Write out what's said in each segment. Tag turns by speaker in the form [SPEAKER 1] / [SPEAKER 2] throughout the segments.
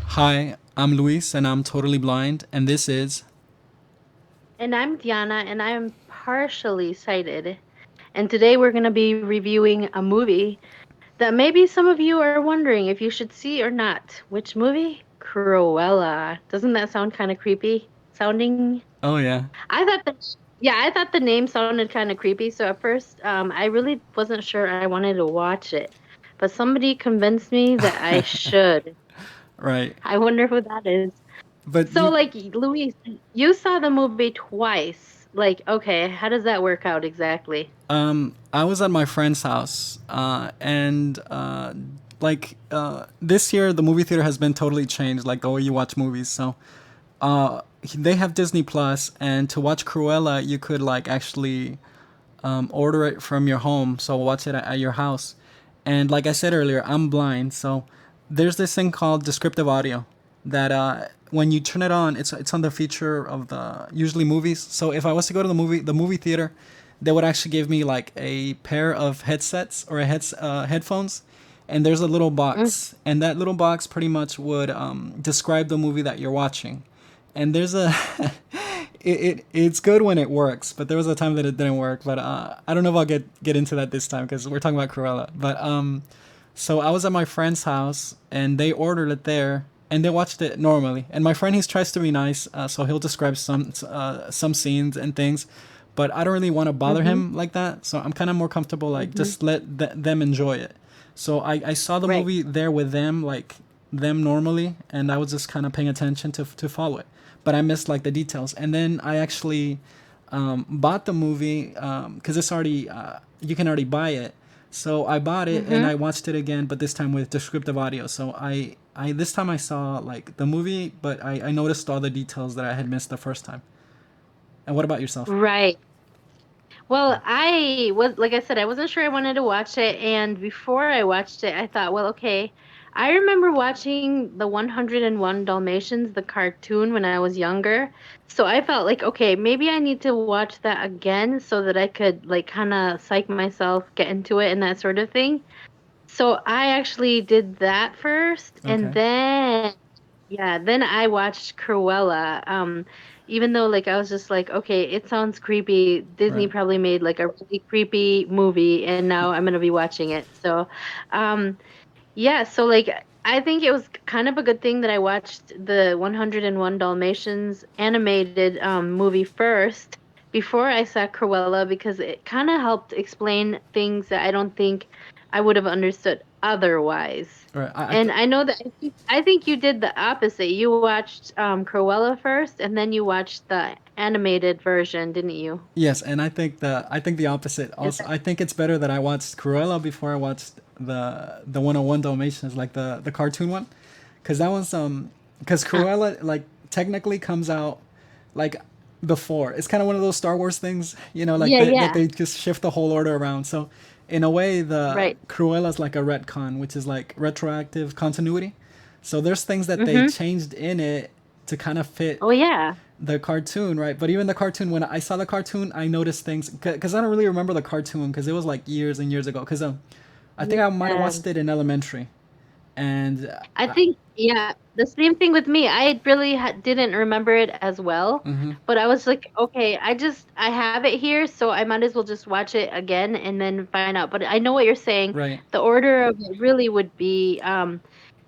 [SPEAKER 1] Hi, I'm Luis and I'm totally blind, and this is.
[SPEAKER 2] And I'm Diana, and I'm partially sighted. And today we're going to be reviewing a movie that maybe some of you are wondering if you should see or not. Which movie? Cruella. Doesn't that sound kind of creepy sounding?
[SPEAKER 1] Oh, yeah.
[SPEAKER 2] I thought that, yeah, I thought the name sounded kind of creepy. So at first, I really wasn't sure I wanted to watch it. But somebody convinced me that I should.
[SPEAKER 1] Right.
[SPEAKER 2] I wonder who that is.
[SPEAKER 1] But
[SPEAKER 2] So,
[SPEAKER 1] you.
[SPEAKER 2] like, Luis, you saw the movie twice. Like, okay, how does that work out exactly?
[SPEAKER 1] I was at my friend's house, and this year the movie theater has been totally changed, like the way you watch movies. So, they have Disney Plus, and to watch Cruella, you could like actually order it from your home, so watch it at your house. And like I said earlier, I'm blind, so there's this thing called descriptive audio that when you turn it on, it's on the feature of the usually movies. So if I was to go to the movie theater, they would actually give me like a pair of headsets or headphones, and there's a little
[SPEAKER 2] Mm,
[SPEAKER 1] box, and that little box pretty much would describe the movie that you're watching. And there's a it's good when it works, but there was a time that it didn't work. But I don't know if I'll get into that this time because we're talking about Cruella. But so I was at my friend's house and they ordered it there and they watched it normally. And my friend, he tries to be nice, so he'll describe some scenes and things. But I don't really want to bother
[SPEAKER 2] mm-hmm,
[SPEAKER 1] him like that, so I'm kind of more comfortable like
[SPEAKER 2] mm-hmm.
[SPEAKER 1] just let them enjoy it. So I saw the
[SPEAKER 2] Right.
[SPEAKER 1] movie there with them, like them normally, and I was just kind of paying attention to follow it. But I missed like the details, and then I actually bought the movie because it's already you can already buy it. So I bought it and
[SPEAKER 2] Mm-hmm.
[SPEAKER 1] I watched it again, but this time with descriptive audio. So I this time I saw like the movie, but I noticed all the details that I had missed the first time. And what about yourself?
[SPEAKER 2] Right. Well, I was, like I said, I wasn't sure I wanted to watch it. And before I watched it, I thought, well, okay. I remember watching the 101 Dalmatians, the cartoon, when I was younger. So I felt like, okay, maybe I need to watch that again so that I could, like, kind of psych myself, get into it, and that sort of thing. So I actually did that first, and
[SPEAKER 1] Okay.
[SPEAKER 2] then yeah, then I watched Cruella. Even though like I was just like, okay, it sounds creepy. Disney
[SPEAKER 1] Right.
[SPEAKER 2] probably made like a really creepy movie, and now I'm gonna be watching it. So, um, yeah, so like I think it was kind of a good thing that I watched the 101 Dalmatians animated movie first before I saw Cruella because it kind of helped explain things that I don't think I would have understood otherwise.
[SPEAKER 1] Right.
[SPEAKER 2] And I know that I think you did the opposite. You watched Cruella first and then you watched the animated version, didn't you?
[SPEAKER 1] Yes, and I think the opposite.
[SPEAKER 2] Is
[SPEAKER 1] Also,
[SPEAKER 2] that
[SPEAKER 1] I think it's better that I watched Cruella before I watched the 101 Dalmatians, like the cartoon one, because that one's because
[SPEAKER 2] uh,
[SPEAKER 1] Cruella like technically comes out like before. It's kind of one of those Star Wars things, like
[SPEAKER 2] yeah,
[SPEAKER 1] that
[SPEAKER 2] yeah.
[SPEAKER 1] they just shift the whole order around. So in a way, the
[SPEAKER 2] Right.
[SPEAKER 1] Cruella's like a retcon, which is like retroactive continuity. So there's things that they
[SPEAKER 2] Mm-hmm.
[SPEAKER 1] changed in it to kind of fit
[SPEAKER 2] Oh yeah.
[SPEAKER 1] the cartoon, right? But even the cartoon, when I saw the cartoon, I noticed things because I don't really remember the cartoon because it was like years and years ago. Because I think I might have
[SPEAKER 2] Yeah.
[SPEAKER 1] watched it in elementary, and
[SPEAKER 2] I think, yeah, the same thing with me. I really didn't remember it as well,
[SPEAKER 1] mm-hmm,
[SPEAKER 2] but I was like, okay, I have it here, so I might as well just watch it again and then find out. But I know what you're saying.
[SPEAKER 1] right,
[SPEAKER 2] The order of it really would be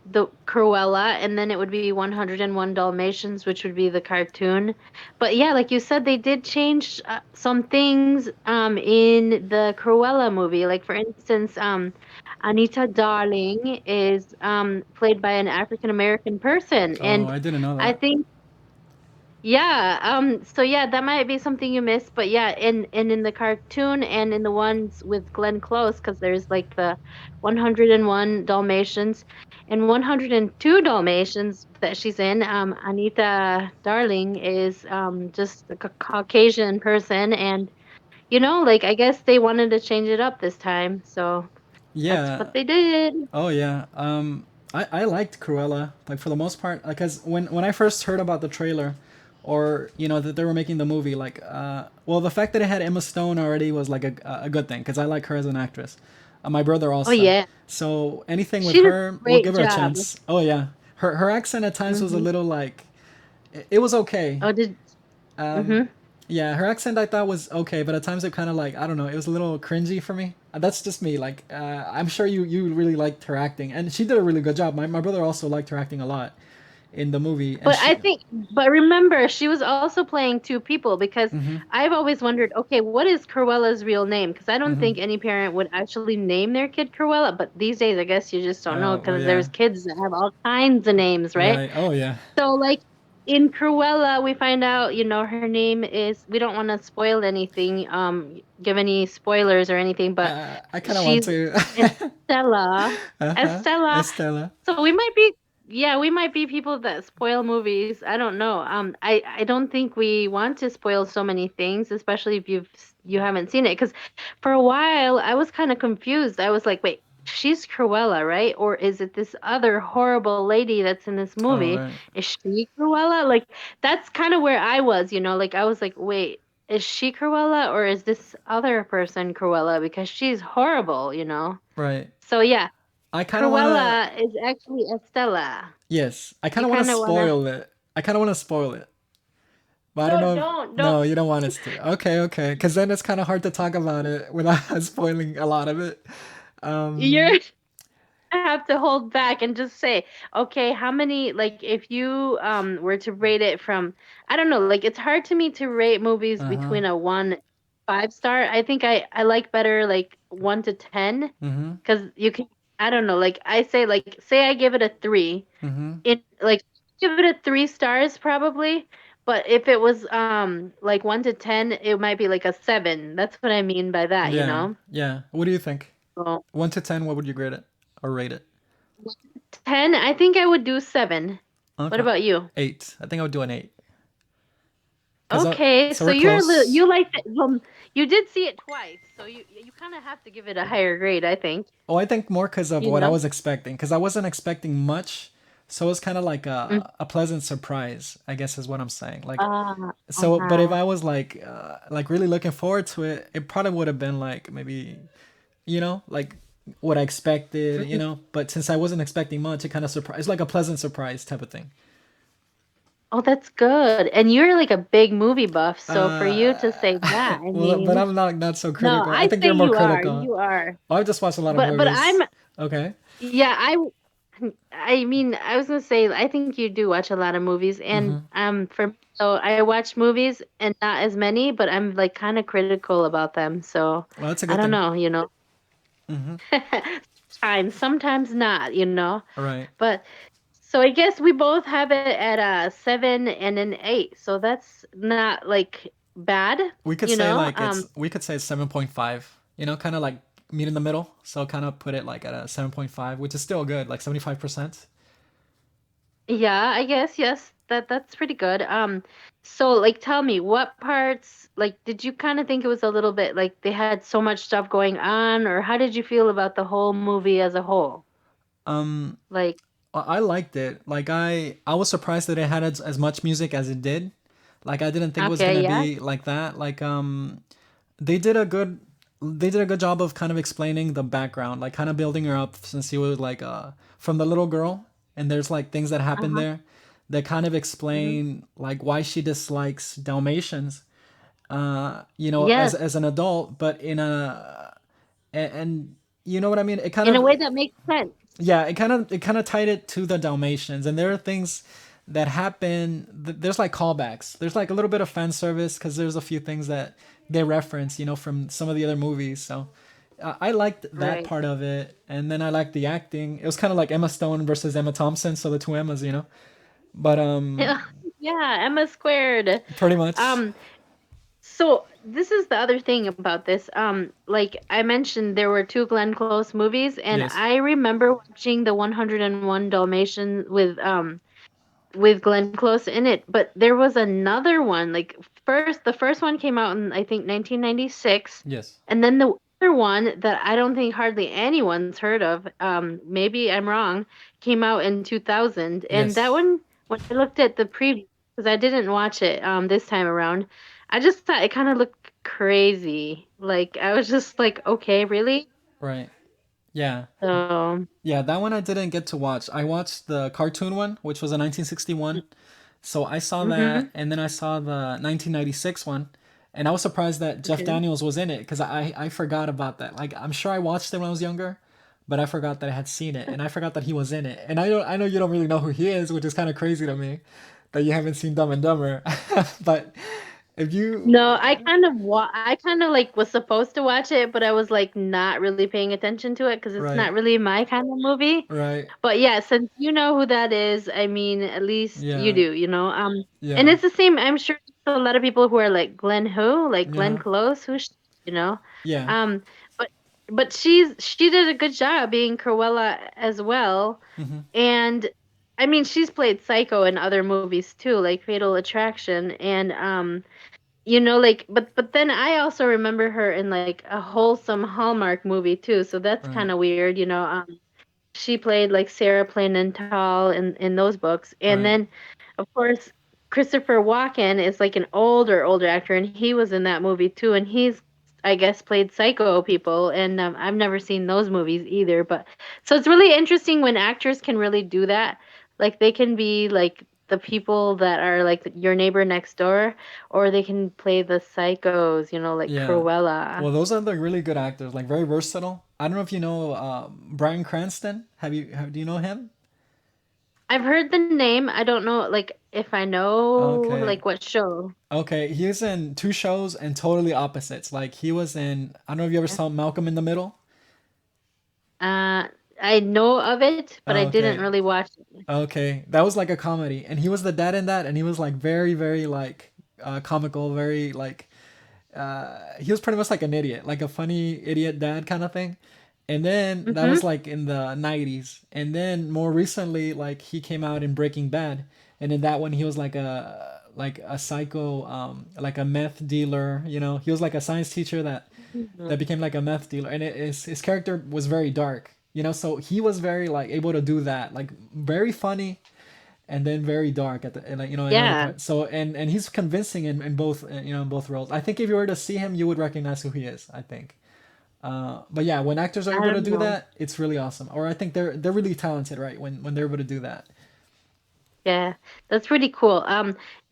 [SPEAKER 2] the Cruella, and then it would be 101 Dalmatians, which would be the cartoon. But yeah, like you said, they did change some things in the Cruella movie. Like for instance, Anita Darling is played by an African American person,
[SPEAKER 1] oh,
[SPEAKER 2] and
[SPEAKER 1] I didn't know
[SPEAKER 2] I
[SPEAKER 1] that.
[SPEAKER 2] think yeah, so yeah, that might be something you missed, but yeah, in the cartoon and in the ones with Glenn Close, because there's like the 101 Dalmatians and 102 Dalmatians that she's in. Anita Darling is just a Caucasian person, and like I guess they wanted to change it up this time, so that's
[SPEAKER 1] Yeah.
[SPEAKER 2] what they did.
[SPEAKER 1] Oh yeah. I liked Cruella like for the most part because when I first heard about the trailer, or that they were making the movie, like well, the fact that it had Emma Stone already was like a good thing because I like her as an actress. My brother
[SPEAKER 2] Oh
[SPEAKER 1] also.
[SPEAKER 2] yeah,
[SPEAKER 1] So anything with
[SPEAKER 2] she did
[SPEAKER 1] her,
[SPEAKER 2] a
[SPEAKER 1] we'll give
[SPEAKER 2] great
[SPEAKER 1] her a
[SPEAKER 2] job.
[SPEAKER 1] chance. Oh yeah, Her accent at times was a
[SPEAKER 2] Mhm.
[SPEAKER 1] little like it was okay.
[SPEAKER 2] Oh, did
[SPEAKER 1] Um,
[SPEAKER 2] mhm.
[SPEAKER 1] yeah, her accent I thought was okay, but at times it kind of like I don't know, it was a little cringy for me. That's just me. Like I'm sure you really liked her acting, and she did a really good job. My brother also liked her acting a lot in the movie, and
[SPEAKER 2] But
[SPEAKER 1] she.
[SPEAKER 2] I think, but remember, she was also playing two people because
[SPEAKER 1] Mhm.
[SPEAKER 2] I've always wondered, okay, what is Cruella's real name? Because I don't
[SPEAKER 1] Mhm.
[SPEAKER 2] think any parent would actually name their kid Cruella, but these days, I guess you just don't know
[SPEAKER 1] Well,
[SPEAKER 2] because
[SPEAKER 1] yeah.
[SPEAKER 2] there's kids that have all kinds of names, right?
[SPEAKER 1] Right. Oh yeah.
[SPEAKER 2] So, like in Cruella, we find out, her name is, we don't want to spoil anything, give any spoilers or anything, but
[SPEAKER 1] I kind of want
[SPEAKER 2] she's
[SPEAKER 1] to.
[SPEAKER 2] Estella.
[SPEAKER 1] Uh huh.
[SPEAKER 2] Estella.
[SPEAKER 1] Estella.
[SPEAKER 2] So yeah, we might be people that spoil movies. I don't know. I don't think we want to spoil so many things, especially if you haven't seen it. Because for a while, I was kind of confused. I was like, wait, she's Cruella, right? Or is it this other horrible lady that's in this
[SPEAKER 1] All
[SPEAKER 2] movie?
[SPEAKER 1] right.
[SPEAKER 2] Is she Cruella? Like, that's kind of where I was, like I was like, wait, is she Cruella or is this other person Cruella? Because she's horrible.
[SPEAKER 1] Right.
[SPEAKER 2] So yeah,
[SPEAKER 1] I kind of want to.
[SPEAKER 2] Cruella is actually Estella.
[SPEAKER 1] Yes. I kind
[SPEAKER 2] You
[SPEAKER 1] of want to
[SPEAKER 2] kind of wanna.
[SPEAKER 1] spoil it. I kind of want to spoil it. But I don't
[SPEAKER 2] No,
[SPEAKER 1] know if.
[SPEAKER 2] don't.
[SPEAKER 1] No, you don't want us to. Okay, okay. Because then it's kind of hard to talk about it without spoiling a lot of it.
[SPEAKER 2] You're
[SPEAKER 1] Um.
[SPEAKER 2] have to hold back and just say, okay, how many, like, if you were to rate it from, I don't know, like, it's hard to me to rate movies
[SPEAKER 1] Uh huh.
[SPEAKER 2] between a 1 5 star. I think I like better like 1 to 10,
[SPEAKER 1] Mhm.
[SPEAKER 2] because you can, I don't know, like I say, like, say I give it a 3,
[SPEAKER 1] Mhm.
[SPEAKER 2] it like give it a 3 stars probably. But if it was like 1 to 10, it might be like a 7. That's what I mean by that, you
[SPEAKER 1] Yeah.
[SPEAKER 2] know?
[SPEAKER 1] Yeah. What do you think?
[SPEAKER 2] So
[SPEAKER 1] 1 to 10. What would you grade it or rate it?
[SPEAKER 2] 10, I think I would do 7. What
[SPEAKER 1] Okay.
[SPEAKER 2] about you?
[SPEAKER 1] 8. I think I would do an 8. Cause
[SPEAKER 2] Okay,
[SPEAKER 1] so
[SPEAKER 2] so
[SPEAKER 1] we're
[SPEAKER 2] you're a little,
[SPEAKER 1] close.
[SPEAKER 2] you like it. You did see it twice, so you kind of have to give it a higher grade, I think.
[SPEAKER 1] Oh, I think more because of
[SPEAKER 2] You
[SPEAKER 1] what I
[SPEAKER 2] know?
[SPEAKER 1] was expecting. Because I wasn't expecting much, so it's kind of like
[SPEAKER 2] Mm.
[SPEAKER 1] a pleasant surprise. I guess is what I'm saying. Like, so, but if
[SPEAKER 2] Uh-huh.
[SPEAKER 1] I was like really looking forward to it, it probably would have been like maybe, like what I expected.
[SPEAKER 2] Mhm.
[SPEAKER 1] But since I wasn't expecting much, it kind of surprised. It's like a pleasant surprise type of thing.
[SPEAKER 2] Oh, that's good. And you're like a big movie buff, so for you to
[SPEAKER 1] Uh,
[SPEAKER 2] say that, I
[SPEAKER 1] well, but
[SPEAKER 2] mean,
[SPEAKER 1] I'm not so
[SPEAKER 2] no,
[SPEAKER 1] critical. I
[SPEAKER 2] I
[SPEAKER 1] think
[SPEAKER 2] say
[SPEAKER 1] you're more
[SPEAKER 2] you are.
[SPEAKER 1] critical.
[SPEAKER 2] You are.
[SPEAKER 1] Oh, I've just watched a lot of
[SPEAKER 2] But I'm
[SPEAKER 1] movies. Okay.
[SPEAKER 2] yeah, I mean, I was gonna say, I think you do watch a lot of movies, and
[SPEAKER 1] Mm-hmm.
[SPEAKER 2] for me, so I watch movies and not as many, but I'm like kind of critical about them. So
[SPEAKER 1] Well, that's a
[SPEAKER 2] I
[SPEAKER 1] good
[SPEAKER 2] don't
[SPEAKER 1] thing.
[SPEAKER 2] know.
[SPEAKER 1] Mm-hmm.
[SPEAKER 2] Sometimes not.
[SPEAKER 1] All right.
[SPEAKER 2] But so I guess we both have it at a 7 and an 8, so that's not like bad,
[SPEAKER 1] We could
[SPEAKER 2] you
[SPEAKER 1] say
[SPEAKER 2] know.
[SPEAKER 1] like it's 7.5. Kind of like meet in the middle. So kind of put it like at a 7.5, which is still good, like 75%.
[SPEAKER 2] Yeah, I guess yes, that's pretty good. So like tell me what parts, like, did you kind of think it was a little bit like they had so much stuff going on, or how did you feel about the whole movie as a whole?
[SPEAKER 1] Um,
[SPEAKER 2] Like,
[SPEAKER 1] I liked it. Like I was surprised that it had as much music as it did. Like I didn't think it was
[SPEAKER 2] okay,
[SPEAKER 1] gonna
[SPEAKER 2] yeah.
[SPEAKER 1] be like that. Like they did a good they did a good job of kind of explaining the background, like kind of building her up since she was like from the little girl, and there's like things that happen
[SPEAKER 2] Uh-huh.
[SPEAKER 1] there that kind of
[SPEAKER 2] Hmm.
[SPEAKER 1] explain like why she dislikes Dalmatians. As
[SPEAKER 2] Yes,
[SPEAKER 1] an adult, but and you know what I mean. It kind
[SPEAKER 2] in a
[SPEAKER 1] of
[SPEAKER 2] way that makes sense.
[SPEAKER 1] yeah, it kind of tied it to the Dalmatians, and there are things that happen. There's like callbacks. There's like a little bit of fan service because there's a few things that they reference, from some of the other movies. So I liked that
[SPEAKER 2] Right.
[SPEAKER 1] part of it, and then I liked the acting. It was kind of like Emma Stone versus Emma Thompson, so the two Emmas. But
[SPEAKER 2] Yeah, Emma squared.
[SPEAKER 1] pretty much
[SPEAKER 2] Um, So this is the other thing about this. Like I mentioned, there were two Glenn Close movies, and
[SPEAKER 1] yes,
[SPEAKER 2] I remember watching the 101 Dalmatians with Glenn Close in it. But there was another one. Like the first one came out in I think 1996,
[SPEAKER 1] yes,
[SPEAKER 2] and then the other one that I don't think hardly anyone's heard of, maybe I'm wrong, came out in 2000. And that
[SPEAKER 1] yes,
[SPEAKER 2] one, when I looked at the preview, because I didn't watch it this time around, I just thought it kind of looked crazy. Like I was just like, okay, really?
[SPEAKER 1] right. Yeah.
[SPEAKER 2] So,
[SPEAKER 1] Yeah, that one I didn't get to watch. I watched the cartoon one, which was a 1961. So I saw that,
[SPEAKER 2] hmm
[SPEAKER 1] and then I saw the 1996 one, and I was surprised that Jeff
[SPEAKER 2] okay.
[SPEAKER 1] Daniels was in it because I forgot about that. Like I'm sure I watched it when I was younger, but I forgot that I had seen it, and I forgot that he was in it. And I know you don't really know who he is, which is kind of crazy to me that you haven't seen Dumb and Dumber. But if you
[SPEAKER 2] No, I kind of like was supposed to watch it, but I was like not really paying attention to it because it's
[SPEAKER 1] right,
[SPEAKER 2] not really my kind of movie.
[SPEAKER 1] right,
[SPEAKER 2] But yeah, since you know who that is, I mean, at least you
[SPEAKER 1] yeah,
[SPEAKER 2] do, you know. And
[SPEAKER 1] yeah,
[SPEAKER 2] it's the same. I'm sure there's a lot of people who are like Glenn who, like Glenn
[SPEAKER 1] yeah,
[SPEAKER 2] Close, you know.
[SPEAKER 1] yeah,
[SPEAKER 2] Um, but she did a good job being Cruella as well.
[SPEAKER 1] hmm
[SPEAKER 2] And I mean, she's played Psycho in other movies too, like Fatal Attraction, and like, but then I also remember her in like a wholesome Hallmark movie too, so that's
[SPEAKER 1] right,
[SPEAKER 2] kind of weird, you know. She played like Sarah Plainenthal in those books, and
[SPEAKER 1] right,
[SPEAKER 2] then of course Christopher Walken is like an older actor, and he was in that movie too, and he's I guess played psycho people, and I've never seen those movies either, but so it's really interesting when actors can really do that, like they can be like the people that are like your neighbor next door, or they can play the psychos, like
[SPEAKER 1] yeah.
[SPEAKER 2] Cruella.
[SPEAKER 1] Well, those are like really good actors, like very versatile. I don't know if you know Bryan Cranston. Do you know him?
[SPEAKER 2] I've heard the name. I don't know, like, if I know,
[SPEAKER 1] Okay.
[SPEAKER 2] like, what show.
[SPEAKER 1] Okay, he was in two shows and totally opposites. Like he was in, I don't know if you ever saw Malcolm in the Middle.
[SPEAKER 2] Uh, I know of it, but I didn't
[SPEAKER 1] Okay.
[SPEAKER 2] really watch it.
[SPEAKER 1] Okay. That was like a comedy. And he was the dad in that, and he was like very, very like comical, very like he was pretty much like an idiot, like a funny idiot dad kind of thing. And then that
[SPEAKER 2] Mm-hmm.
[SPEAKER 1] was like in the 90s. And then more recently, like he came out in Breaking Bad. And in that one, he was like a psycho, like a meth dealer. You know, he was like a science teacher that became like a meth dealer, and his character was very dark. You know, so he was very like able to do that, like very funny and then very dark at the and, like, in other
[SPEAKER 2] Yeah,
[SPEAKER 1] parts. So and he's convincing in both in both roles. I think if you were to see him, you would recognize who he is. I think. But yeah, when actors are
[SPEAKER 2] I
[SPEAKER 1] able to
[SPEAKER 2] don't
[SPEAKER 1] do
[SPEAKER 2] know.
[SPEAKER 1] that, it's really awesome. Or I think they're really talented, right? When they're able to do that.
[SPEAKER 2] Yeah, that's pretty cool.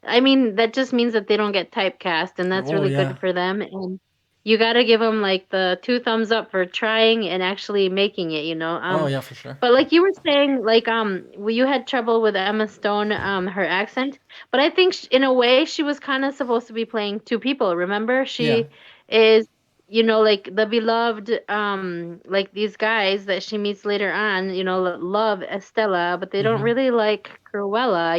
[SPEAKER 2] I mean, that just means that they don't get typecast, and that's
[SPEAKER 1] Oh
[SPEAKER 2] really
[SPEAKER 1] yeah.
[SPEAKER 2] good for them. And you got to give them like the two thumbs up for trying and actually making it, you know.
[SPEAKER 1] Oh yeah, for sure.
[SPEAKER 2] But like you were saying, like well, you had trouble with Emma Stone, her accent, but I think in a way she was kind of supposed to be playing two people. Remember,
[SPEAKER 1] Yeah.
[SPEAKER 2] she is, like the beloved, like these guys that she meets later on, love Estella, but they don't
[SPEAKER 1] Mm-hmm.
[SPEAKER 2] really like Cruella,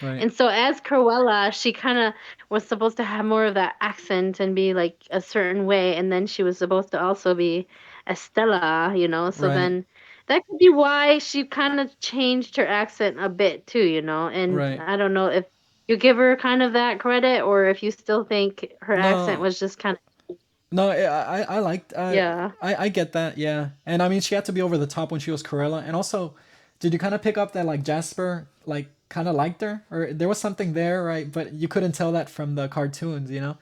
[SPEAKER 1] Right.
[SPEAKER 2] and so as Cruella, she kind of was supposed to have more of that accent and be like a certain way, and then she was supposed to also be Estella, so
[SPEAKER 1] Right.
[SPEAKER 2] then that could be why she kind of changed her accent a bit too, and
[SPEAKER 1] Right.
[SPEAKER 2] I don't know if you give her kind of that credit or if you still think her accent
[SPEAKER 1] No.
[SPEAKER 2] was just kind of,
[SPEAKER 1] No, I liked
[SPEAKER 2] yeah.
[SPEAKER 1] I get that, yeah. And I mean she had to be over the top when she was Cruella. And also, did you kind of pick up that like Jasper like kind of liked her or there was something there, right? But you couldn't tell that from the cartoons, you know?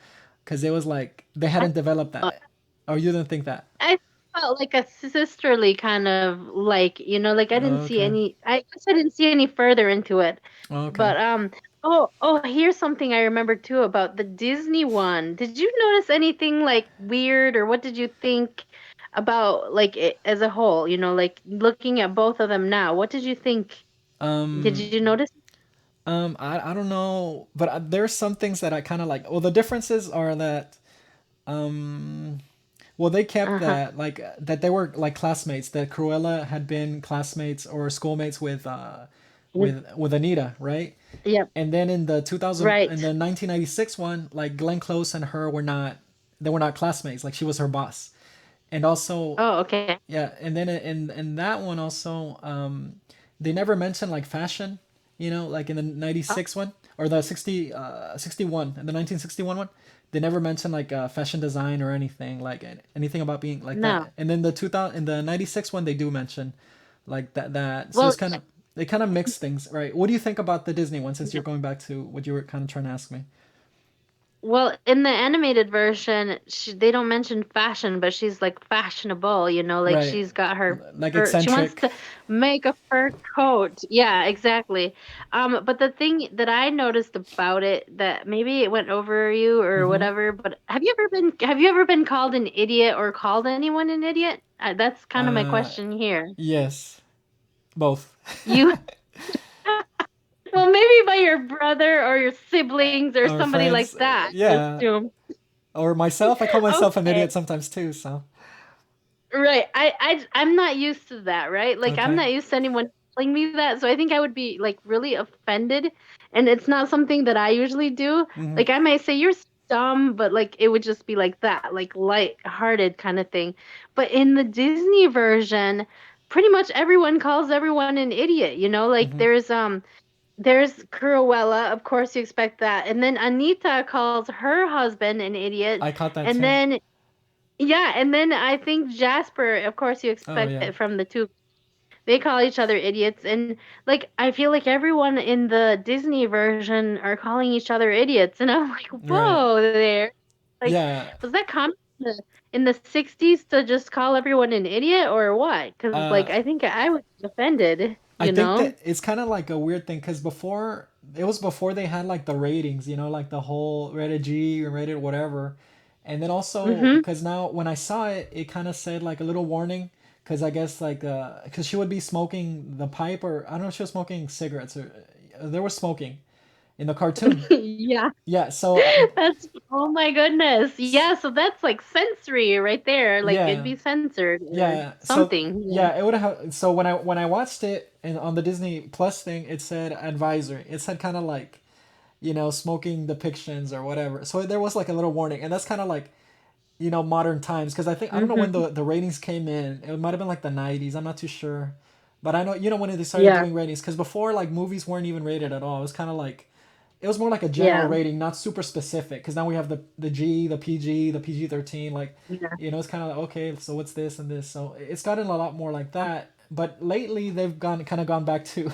[SPEAKER 1] Cuz it was like they
[SPEAKER 2] I,
[SPEAKER 1] hadn't developed
[SPEAKER 2] uh,
[SPEAKER 1] that. Or you didn't think that?
[SPEAKER 2] I felt like a sisterly kind of like, like I didn't see
[SPEAKER 1] Okay.
[SPEAKER 2] any, I guess I didn't see any further into it.
[SPEAKER 1] Okay.
[SPEAKER 2] But oh, here's something I remember too about the Disney one. Did you notice anything like weird, or what did you think about like it as a whole? Like looking at both of them now, what did you think? Did
[SPEAKER 1] Um
[SPEAKER 2] you notice?
[SPEAKER 1] I don't know, but there's some things that I kind of like. Well, the differences are that um well, they kept
[SPEAKER 2] Uh-huh.
[SPEAKER 1] that like that they were like classmates. That Cruella had been classmates or schoolmates with Anita, right?
[SPEAKER 2] Yep.
[SPEAKER 1] And then in the 2000 in
[SPEAKER 2] Right.
[SPEAKER 1] the 1996 one, like Glenn Close and her were not classmates. Like she was her boss. And also
[SPEAKER 2] Oh, okay.
[SPEAKER 1] yeah, and then in that one also, they never mentioned like fashion, like in the
[SPEAKER 2] Oh,
[SPEAKER 1] 96 one or the 61 and the 1961 one. They never mentioned like fashion design or anything like anything about being like
[SPEAKER 2] no.
[SPEAKER 1] that. And then the 2000 in the 96 one they do mention like that. So
[SPEAKER 2] Well,
[SPEAKER 1] it's kind of they kind of mix things, right? What do you think about the Disney one since
[SPEAKER 2] yeah.
[SPEAKER 1] you're going back to what you were kind of trying to ask me?
[SPEAKER 2] Well, in the animated version, they don't mention fashion, but she's like fashionable, like
[SPEAKER 1] Right.
[SPEAKER 2] she's got her
[SPEAKER 1] Like
[SPEAKER 2] fur, she wants
[SPEAKER 1] eccentric.
[SPEAKER 2] to make a fur coat. Yeah, exactly. But the thing that I noticed about it that maybe it went over you or
[SPEAKER 1] Mm-hmm.
[SPEAKER 2] whatever, but have you ever been called an idiot or called anyone an idiot? That's kind of my
[SPEAKER 1] Uh,
[SPEAKER 2] question here.
[SPEAKER 1] yes, both.
[SPEAKER 2] You well, maybe by your brother or your siblings or
[SPEAKER 1] Our
[SPEAKER 2] somebody like
[SPEAKER 1] friends,
[SPEAKER 2] that, I
[SPEAKER 1] yeah.
[SPEAKER 2] assume.
[SPEAKER 1] Or myself, I call myself an
[SPEAKER 2] Okay.
[SPEAKER 1] idiot sometimes too. So
[SPEAKER 2] Right. I'm not used to that, right? Like I'm
[SPEAKER 1] okay.
[SPEAKER 2] not used to anyone telling me that, so I think I would be like really offended, and it's not something that I usually do.
[SPEAKER 1] Mm-hmm.
[SPEAKER 2] Like I might say you're dumb, but like it would just be like that, like light-hearted kind of thing. But in the Disney version, pretty much everyone calls everyone an idiot, Like
[SPEAKER 1] Mm-hmm.
[SPEAKER 2] there's Cruella, of course you expect that. And then Anita calls her husband an idiot.
[SPEAKER 1] I caught that
[SPEAKER 2] And
[SPEAKER 1] too.
[SPEAKER 2] then yeah, and then I think Jasper, of course you
[SPEAKER 1] Oh
[SPEAKER 2] expect
[SPEAKER 1] yeah.
[SPEAKER 2] it from the two. They call each other idiots, and like I feel like everyone in the Disney version are calling each other idiots, and I'm like,
[SPEAKER 1] Right.
[SPEAKER 2] whoa there. Like,
[SPEAKER 1] Yeah.
[SPEAKER 2] was that common in the 60s to just call everyone an idiot or what? Because like
[SPEAKER 1] Uh,
[SPEAKER 2] I think I was offended,
[SPEAKER 1] I
[SPEAKER 2] you
[SPEAKER 1] think
[SPEAKER 2] know?
[SPEAKER 1] that it's kind of like a weird thing because before it was before they had like the ratings, like the whole rated G or rated whatever, and then also
[SPEAKER 2] Mm-hmm.
[SPEAKER 1] because now when I saw it, it kind of said like a little warning because I guess like because she would be smoking the pipe or I don't know if she was smoking cigarettes or there was smoking in the cartoon.
[SPEAKER 2] Yeah.
[SPEAKER 1] Yeah, so
[SPEAKER 2] That's oh my goodness. Yeah, so that's like sensory right there. Like it'd
[SPEAKER 1] yeah,
[SPEAKER 2] be censored or
[SPEAKER 1] yeah, so
[SPEAKER 2] something. Yeah.
[SPEAKER 1] yeah, it would have. So when I watched it and on the Disney Plus thing, it said advisory. It said kind of like smoking depictions or whatever. So there was like a little warning, and that's kind of like modern times because I don't know when
[SPEAKER 2] Mm-hmm.
[SPEAKER 1] the ratings came in. It might have been like the 90s. I'm not too sure, but I know when they started
[SPEAKER 2] Yeah.
[SPEAKER 1] doing ratings because before like movies weren't even rated at all. It was kind of like it was more like a general
[SPEAKER 2] Yeah.
[SPEAKER 1] rating, not super specific. Because now we have the G, the PG, the PG-13. Like,
[SPEAKER 2] Yeah.
[SPEAKER 1] it's kind of like okay, so what's this and this. So it's gotten a lot more like that. But lately they've gone back to,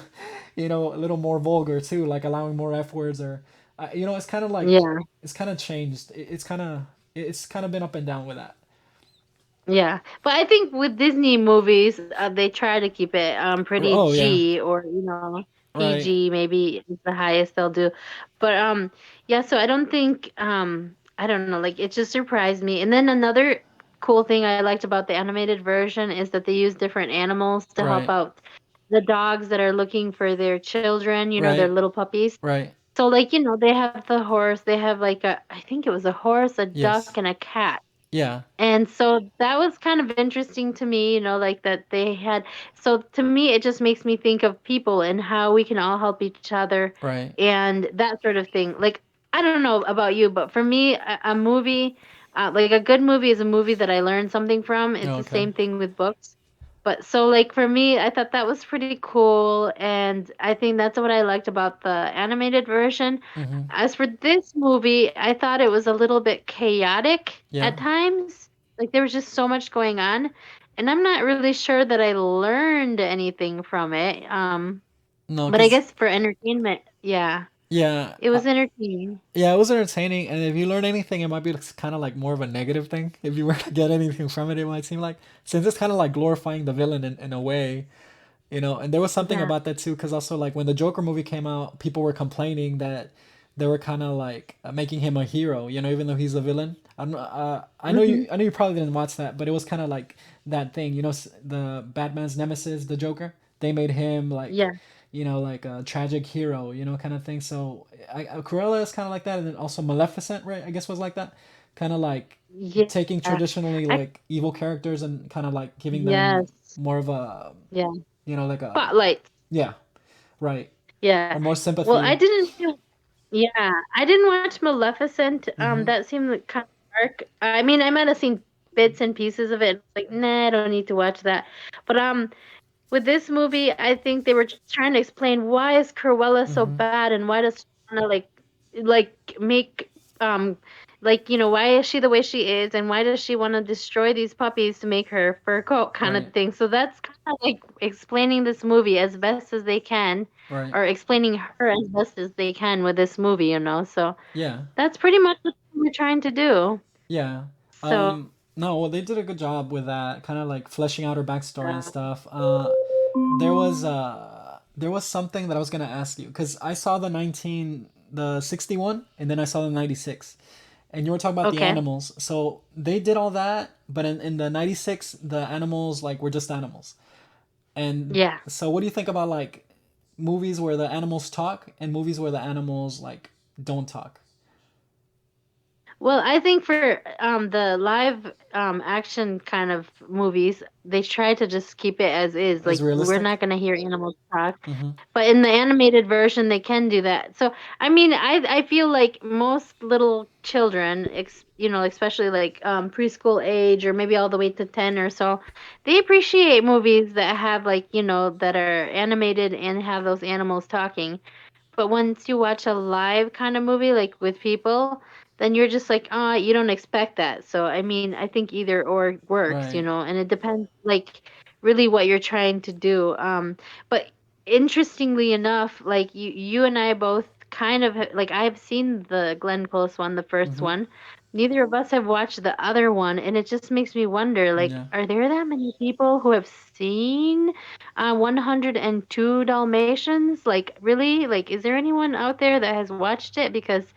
[SPEAKER 1] a little more vulgar too, like allowing more f words or, it's kind of like
[SPEAKER 2] Yeah.
[SPEAKER 1] it's kind of changed. It's kind of been up and down with that.
[SPEAKER 2] Yeah. But I think with Disney movies, they try to keep it pretty
[SPEAKER 1] Oh yeah,
[SPEAKER 2] G or,
[SPEAKER 1] right.
[SPEAKER 2] PG maybe is the highest they'll do. But yeah, so I don't think I don't know, like it just surprised me. And then another cool thing I liked about the animated version is that they use different animals to help
[SPEAKER 1] Right.
[SPEAKER 2] out the dogs that are looking for their children, their
[SPEAKER 1] Right.
[SPEAKER 2] little puppies.
[SPEAKER 1] Right.
[SPEAKER 2] So like, they have the horse, they have like I think it was a horse, a duck,
[SPEAKER 1] Yes.
[SPEAKER 2] and a cat.
[SPEAKER 1] Yeah.
[SPEAKER 2] And so that was kind of interesting to me, like that they had. So to me, it just makes me think of people and how we can all help each other
[SPEAKER 1] Right.
[SPEAKER 2] and that sort of thing. Like, I don't know about you, but for me, a movie, like a good movie is a movie that I learned something from. It's
[SPEAKER 1] Oh,
[SPEAKER 2] the
[SPEAKER 1] okay.
[SPEAKER 2] same thing with books. But so, like, for me, I thought that was pretty cool. And I think that's what I liked about the animated version.
[SPEAKER 1] Mm-hmm.
[SPEAKER 2] As for this movie, I thought it was a little bit chaotic
[SPEAKER 1] Yeah.
[SPEAKER 2] at times. Like there was just so much going on, and I'm not really sure that I learned anything from it.
[SPEAKER 1] No,
[SPEAKER 2] But I
[SPEAKER 1] cause
[SPEAKER 2] guess for entertainment, yeah,
[SPEAKER 1] yeah,
[SPEAKER 2] it was entertaining.
[SPEAKER 1] yeah, it was entertaining, and if you learn anything, it might be kind of like more of a negative thing. If you were to get anything from it, it might seem like since it's kind of like glorifying the villain in a way, And there was something
[SPEAKER 2] Yeah,
[SPEAKER 1] about that too, because also like when the Joker movie came out, people were complaining that they were kind of like making him a hero, even though he's a villain.
[SPEAKER 2] hmm,
[SPEAKER 1] I know you probably didn't watch that, but it was kind of like that thing, the Batman's nemesis, the Joker. They made him like,
[SPEAKER 2] yeah,
[SPEAKER 1] like a tragic hero, kind of thing. So Cruella is kind of like that, and then also Maleficent, right? I guess was like that, kind of like
[SPEAKER 2] yeah.
[SPEAKER 1] taking traditionally
[SPEAKER 2] I
[SPEAKER 1] like evil characters and kind of like giving them
[SPEAKER 2] yes,
[SPEAKER 1] more of a
[SPEAKER 2] yeah.
[SPEAKER 1] like a
[SPEAKER 2] Spotlight.
[SPEAKER 1] yeah, right.
[SPEAKER 2] Yeah.
[SPEAKER 1] Or more
[SPEAKER 2] Well, I
[SPEAKER 1] sympathy.
[SPEAKER 2] didn't. Yeah, I didn't watch Maleficent.
[SPEAKER 1] Mm-hmm.
[SPEAKER 2] That seemed like kind of dark. I mean, I might have seen bits and pieces of it. Like, nah, I don't need to watch that. But with this movie, I think they were just trying to explain why is Cruella so
[SPEAKER 1] Mm-hmm.
[SPEAKER 2] bad and why does she wanna like make um why is she the way she is and why does she want to destroy these puppies to make her fur coat kind of
[SPEAKER 1] Right.
[SPEAKER 2] thing. So that's kind of like explaining this movie as best as they can
[SPEAKER 1] Right.
[SPEAKER 2] or explaining her as best as they can with this movie. So
[SPEAKER 1] Yeah.
[SPEAKER 2] that's pretty much it. we're trying to do.
[SPEAKER 1] Yeah.
[SPEAKER 2] So,
[SPEAKER 1] No, well, they did a good job with that, kind of like fleshing out her backstory and
[SPEAKER 2] uh,
[SPEAKER 1] stuff. There was something that I was gonna ask you because I saw the 61, and then I saw the 96, and you were talking about the
[SPEAKER 2] okay,
[SPEAKER 1] animals. So they did all that, but in the 96, the animals like were just animals. And
[SPEAKER 2] yeah.
[SPEAKER 1] so, what do you think about like movies where the animals talk and movies where the animals like don't talk
[SPEAKER 2] Well, I think for the live action kind of movies, they try to just keep it as is.
[SPEAKER 1] as
[SPEAKER 2] Like we're
[SPEAKER 1] realistic?
[SPEAKER 2] not gonna hear animals talk.
[SPEAKER 1] Mm-hmm.
[SPEAKER 2] But in the animated version, they can do that. So, I mean, I feel like most little children, especially like preschool age or maybe all the way to 10 or so, they appreciate movies that have like, that are animated and have those animals talking. But once you watch a live kind of movie, like with people, then you're just like, you don't expect that. So, I mean, I think either or works,
[SPEAKER 1] Right.
[SPEAKER 2] and it depends, like, really what you're trying to do. But interestingly enough, like you and I both kind of like I've seen the Glenn Close one, the first
[SPEAKER 1] Mm-hmm.
[SPEAKER 2] one. Neither of us have watched the other one, and it just makes me wonder, like,
[SPEAKER 1] Yeah.
[SPEAKER 2] are there that many people who have seen 102 Dalmatians? Like, really? Like, is there anyone out there that has watched it? Because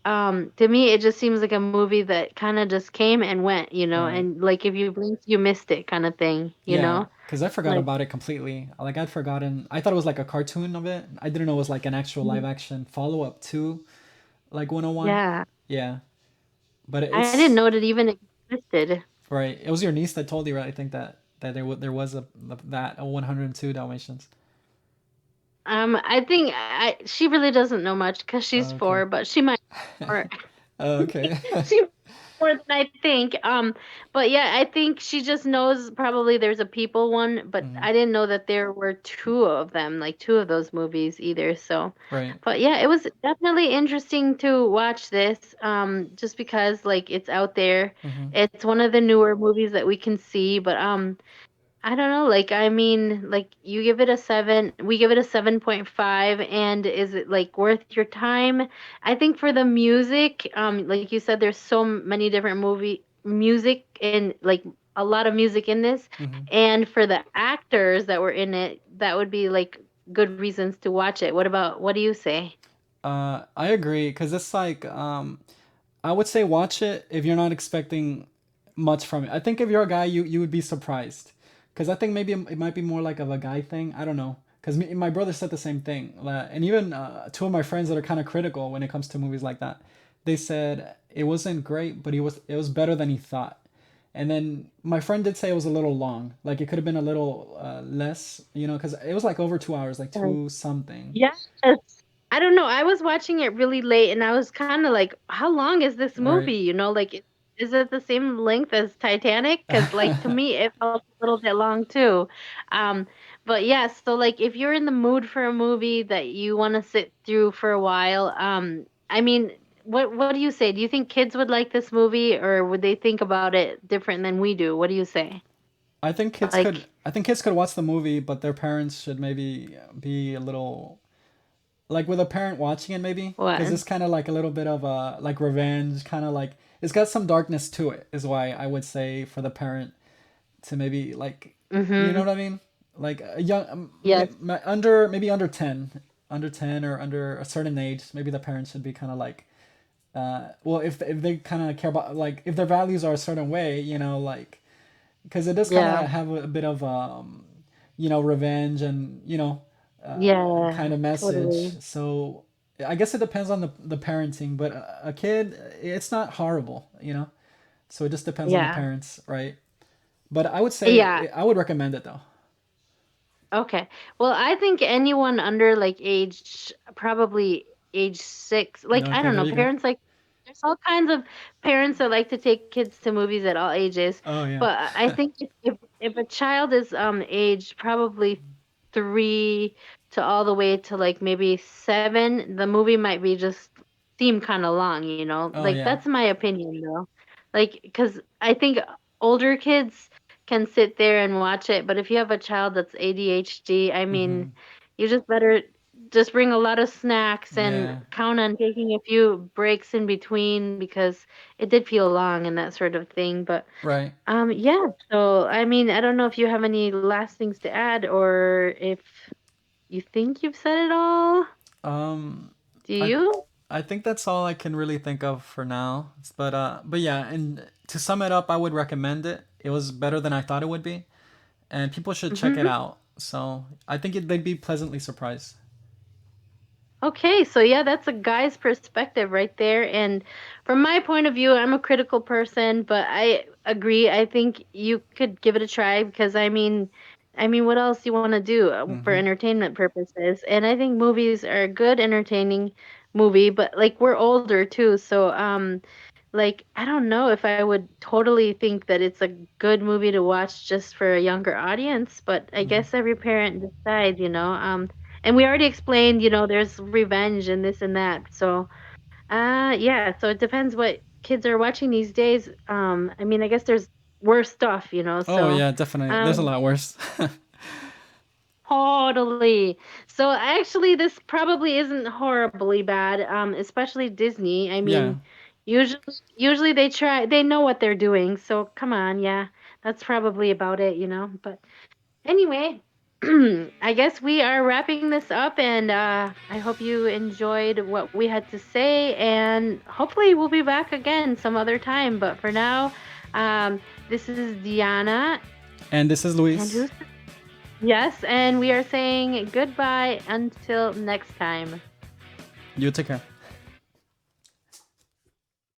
[SPEAKER 2] to me, it just seems like a movie that kind of just came and went,
[SPEAKER 1] Right.
[SPEAKER 2] and like if you blinked, you missed it kind of thing,
[SPEAKER 1] Yeah, because I forgot
[SPEAKER 2] Like,
[SPEAKER 1] about it completely. Like I'd forgotten. I thought it was like a cartoon of it. I didn't know it was like an actual live
[SPEAKER 2] mhm.
[SPEAKER 1] action follow up to like 101.
[SPEAKER 2] Yeah,
[SPEAKER 1] Yeah, but
[SPEAKER 2] I didn't
[SPEAKER 1] it's
[SPEAKER 2] know it even existed.
[SPEAKER 1] right. It was your niece that told you, right? I think that there was a 102 Dalmatians.
[SPEAKER 2] I think she really doesn't know much because she's
[SPEAKER 1] Oh, okay.
[SPEAKER 2] 4, but she might more.
[SPEAKER 1] Oh, okay.
[SPEAKER 2] She knows more than I think. But yeah, I think she just knows probably there's a people one, but
[SPEAKER 1] Mhm.
[SPEAKER 2] I didn't know that there were two of them, like two of those movies either. So,
[SPEAKER 1] Right.
[SPEAKER 2] but yeah, it was definitely interesting to watch this. Just because like it's out there.
[SPEAKER 1] Hmm.
[SPEAKER 2] It's one of the newer movies that we can see, but I don't know. Like, I mean, like you give it a 7, we give it a 7.5, and is it like worth your time? I think for the music, like you said, there's so many different movie music and like a lot of music in this,
[SPEAKER 1] Hmm.
[SPEAKER 2] and for the actors that were in it, that would be like good reasons to watch it. What do you say?
[SPEAKER 1] I agree because it's like I would say watch it if you're not expecting much from it. I think if you're a guy, you would be surprised, because I think maybe it might be more like of a guy thing. I don't know, because my brother said the same thing, and even two of my friends that are kind of critical when it comes to movies like that, they said it wasn't great, but it was better than he thought. And then my friend did say it was a little long, like it could have been a little less, because it was like over 2 hours, like two something.
[SPEAKER 2] Yes. I don't know. I was watching it really late and I was kind of like, how long is this movie?
[SPEAKER 1] Right.
[SPEAKER 2] Like, is it the same length as Titanic? Because, like, to me, it felt a little bit long too. Um, but yeah, so like, if you're in the mood for a movie that you want to sit through for a while, I mean, what do you say? Do you think kids would like this movie, or would they think about it different than we do? What do you say? Like,
[SPEAKER 1] I think kids could watch the movie, but their parents should maybe be a little like with a parent watching it maybe, because
[SPEAKER 2] what?
[SPEAKER 1] it's kind of like a little bit of a like revenge, kind of like it's got some darkness to it. Is why I would say for the parent to maybe like, you know
[SPEAKER 2] Mm-hmm.
[SPEAKER 1] what I mean? Like a young
[SPEAKER 2] Yes.
[SPEAKER 1] under maybe under 10 or under a certain age, maybe the parents should be kind of like well, if they kind of care about like if their values are a certain way, like because it does kind
[SPEAKER 2] Yeah.
[SPEAKER 1] of have a bit of revenge and
[SPEAKER 2] Yeah.
[SPEAKER 1] kind of message.
[SPEAKER 2] Totally.
[SPEAKER 1] So I guess it depends on the parenting, but a kid, it's not horrible, so it just depends on the
[SPEAKER 2] Yeah.
[SPEAKER 1] parents, right? But I would
[SPEAKER 2] Yeah.
[SPEAKER 1] say I would recommend it though.
[SPEAKER 2] Okay. Well, I think anyone under like probably age 6, like I
[SPEAKER 1] Okay,
[SPEAKER 2] don't
[SPEAKER 1] there
[SPEAKER 2] know,
[SPEAKER 1] you go.
[SPEAKER 2] parents like there's all kinds of parents that like to take kids to movies at all ages.
[SPEAKER 1] Oh yeah.
[SPEAKER 2] But I think if a child is aged probably 3 to all the way to like maybe 7, the movie might be just seem kind of long,
[SPEAKER 1] Oh
[SPEAKER 2] Like
[SPEAKER 1] yeah.
[SPEAKER 2] that's my opinion though. Like, because I think older kids can sit there and watch it, but if you have a child that's ADHD, I
[SPEAKER 1] Mm-hmm.
[SPEAKER 2] mean, you just better. just bring a lot of snacks and
[SPEAKER 1] Yeah.
[SPEAKER 2] count on taking a few breaks in between because it did feel long and that sort of thing. But
[SPEAKER 1] Right.
[SPEAKER 2] yeah. So I mean, I don't know if you have any last things to add or if you think you've said it all.
[SPEAKER 1] Um,
[SPEAKER 2] Do
[SPEAKER 1] I
[SPEAKER 2] you?
[SPEAKER 1] I think that's all I can really think of for now. But yeah, and to sum it up, I would recommend it. It was better than I thought it would be, and people should check it
[SPEAKER 2] Hmm.
[SPEAKER 1] out. So I think they'd be pleasantly surprised.
[SPEAKER 2] Okay, so yeah, that's a guy's perspective right there. And from my point of view, I'm a critical person, but I agree. I think you could give it a try because I mean, what else you want to do for
[SPEAKER 1] Mm-hmm.
[SPEAKER 2] entertainment purposes? And I think movies are a good entertaining movie, but like we're older too, so like I don't know if I would totally think that it's a good movie to watch just for a younger audience, but I
[SPEAKER 1] Mm-hmm.
[SPEAKER 2] guess every parent decides, you know. And we already explained, there's revenge and this and that. So, yeah, so it depends what kids are watching these days. I mean, I guess there's worse stuff,
[SPEAKER 1] Oh
[SPEAKER 2] so
[SPEAKER 1] yeah, definitely. There's a
[SPEAKER 2] um
[SPEAKER 1] lot worse.
[SPEAKER 2] totally. So actually this probably isn't horribly bad, especially Disney. I
[SPEAKER 1] Yeah.
[SPEAKER 2] mean, usually they know what they're doing. So come on, yeah. That's probably about it. But anyway, I guess we are wrapping this up, and I hope you enjoyed what we had to say, and hopefully we'll be back again some other time. But for now, this is Diana,
[SPEAKER 1] And this is
[SPEAKER 2] and
[SPEAKER 1] Luis.
[SPEAKER 2] who's yes, and we are saying goodbye until next time.
[SPEAKER 1] You take care.